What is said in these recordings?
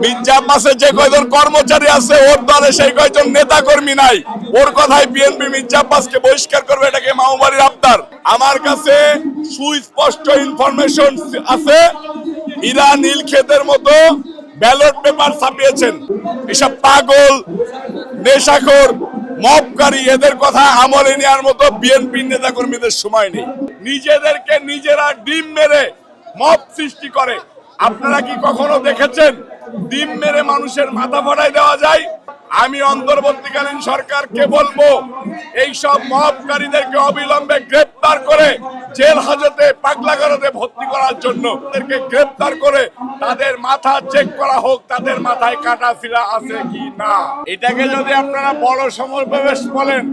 মির্জা আব্বাসের যে কয়জন কর্মচারী আছে ওর দলে সেই কয়জন নেতা কর্মী নাই, ওর কথাই বিএনপি মির্জা আব্বাসকে বহিষ্কার করবে, এটাকে মাওবাড়ির আবদার। আমার কাছে সুস্পষ্ট ইনফরমেশন আছে, ইরা নীলক্ষেতের মতো ব্যালট পেপার ছাপিয়েছেন। এসব পাগল, নেশাখোর, মবকারী এদের কথা আমলে নেওয়ার মতো বিএনপির নেতা কর্মীদের সময় নেই। নিজেদেরকে নিজেরা ডিম মেরে মব সৃষ্টি করে। আপনারা কি কখনো দেখেছেন ডিম মেরে মানুষের মাথা ফাটাই দেওয়া যায়? আমি অন্তর্বর্তীকালীন সরকারকে বলবো এই সব মবকারীদেরকে অবিলম্বে গ্রেফতার করে জেল হাজতে পাগলাগারদে ভর্তি করার জন্য তাদেরকে গ্রেফতার করে তাদের মাথা চেক করা হোক, তাদের মাথায় কাটা ছিলা আছে কি না। এটাকে যদি আপনারা বড় সমাবেশ বলেন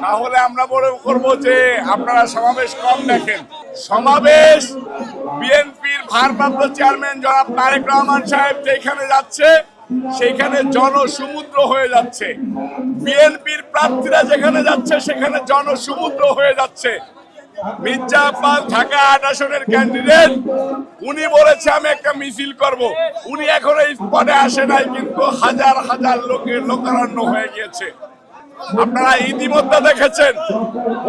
তাহলে আমরা বড় করবো যে আপনারা সমাবেশ কম দেখেন। সমাবেশ বিএনপির ভারপ্রাপ্ত চেয়ারম্যান জনাব তারেক রহমান সাহেব যেখানে যাচ্ছে সেখানে জনসমুদ্র হয়ে যাচ্ছে। বিএনপির প্রার্থীরা যেখানে যাচ্ছে সেখানে জনসমুদ্র হয়ে যাচ্ছে। মির্জা আব্বাস ঢাকা ৮ আসনের ক্যান্ডিডেট, উনি বলেছে আমি একটা মিছিল করব। উনি এখনো স্পটে আসে নাই, কিন্তু হাজার হাজার লোকের লোকারণ্য হয়ে গিয়েছে। আপনারা ইতিমধ্যে দেখেছেন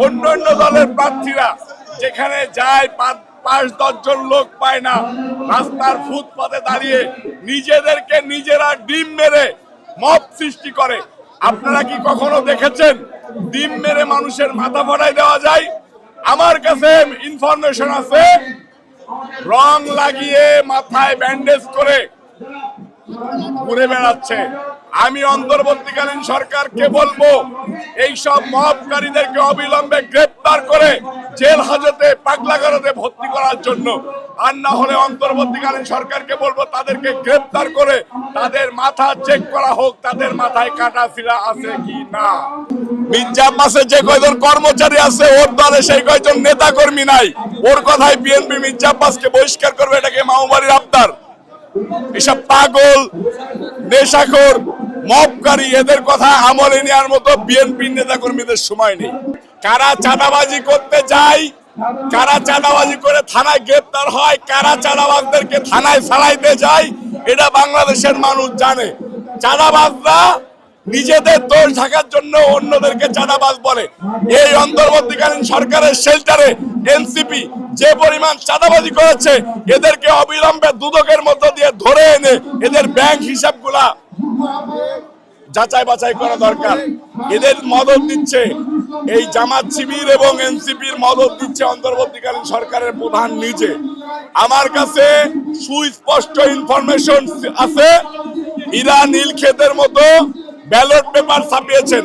অন্য দলের প্রার্থীরা যেখানে যায় ৫-১০ জন লোক পায় না, রাস্তার ফুটপাতে দাঁড়িয়ে নিজেদেরকে নিজেরা ডিম মেরে মব সৃষ্টি করে। আপনারা কি কখনো দেখেছেন ডিম মেরে মানুষের মাথা ফাটাই দেওয়া যায়? আমার কাছে ইনফরমেশন আছে, রং লাগিয়ে মাথায় ব্যান্ডেজ করে ঘুরে বেড়াচ্ছে। আমি অন্তর্বর্তীকালীন সরকারকে বলবো এই সব মবকারীদেরকে অবিলম্বে গ্রেফতার করে জেল হাজতে পাগলাগারদে ভর্তি করার জন্য। আর না হলে অন্তর্বর্তীকালীন সরকারকে বলবো তাদেরকে গ্রেফতার করে তাদের মাথা চেক করা হোক, তাদের মাথায় কাটা ছিলা আছে কি না। মির্জা আব্বাসের যে কয়জন কর্মচারী আছে ওর দলে সেই কয়জন নেতা কর্মী নাই, ওর কথাই বিএনপি মির্জা আব্বাসকে বহিষ্কার করবে, এটাকে মাওবাড়ির আবদার। এসব পাগল, নেশাখোর, মবকারী এদের কথা আমলে নেওয়ার মতো বিএনপির নেতা কর্মীদের সময় নেই। কারা চাঁদাবাজি করতে যায়, কারা চাঁদাবাজি করে থানায় গ্রেফতার হয়, কারা চাঁদাবাজদেরকে থানায় ছাড়াইতে যায়, এটা বাংলাদেশের মানুষ জানে। চাঁদাবাজরা নিজেদের দোষ ঢাকার জন্য অন্যদেরকে চাঁদাবাজ বলে। এই অন্তর্বর্তীকালীন সরকারের শেল্টারে এনসিপি যে পরিমাণ চাঁদাবাজি করেছে, এদেরকে অবিলম্বে দুদকের মধ্য দিয়ে ধরে এনে এদের ব্যাংক হিসাবগুলা যাচাই বাছাই করা দরকার। এদের মদত দিচ্ছে এই জামাত শিবির এবং এনসিপির মদত দিচ্ছে অন্তর্বর্তীকালীন সরকারের প্রধান নিজে। আমার কাছে সুস্পষ্ট ইনফরমেশন আছে, ইরা নীলক্ষেতের মতো ব্যালট পেপার ছাপিয়েছেন।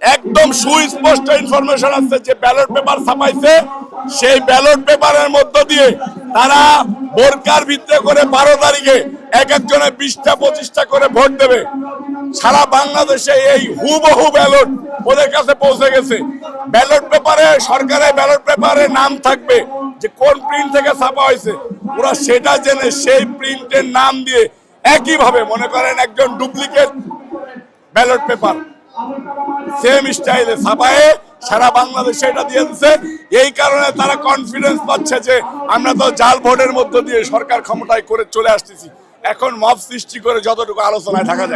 একদম সুস্পষ্ট ইনফরমেশন আছে যে ব্যালট পেপার ছাপাইছে, সেই ব্যালট পেপারের মধ্য দিয়ে তারা বোরকার ভিতরে করে ১২ তারিখে এক একজনে ২০টা-২৫টা করে ভোট দেবে। সারা বাংলাদেশে এই হুবহু ব্যালট ওদের কাছে পৌঁছে গেছে। ব্যালট পেপারে, সরকারের ব্যালট পেপারে নাম থাকবে যে কোন প্রিন্ট থেকে ছাপা হয়েছে, ওরা সেটা জেনে সেই প্রিন্টের নাম দিয়ে একইভাবে মনে করেন একজন ডুপ্লিকেট ব্যালট পেপার সেম স্টাইলে ছাপায়ে সারা বাংলাদেশে এটা দিয়ে দিচ্ছে। এই কারণে তারা কনফিডেন্স পাচ্ছে যে আমরা তো জাল ভোটের মধ্য দিয়ে সরকার ক্ষমতায় করে চলে আসতেছি। এখন মব সৃষ্টি করে যতটুকু আলোচনায় থাকা যায়।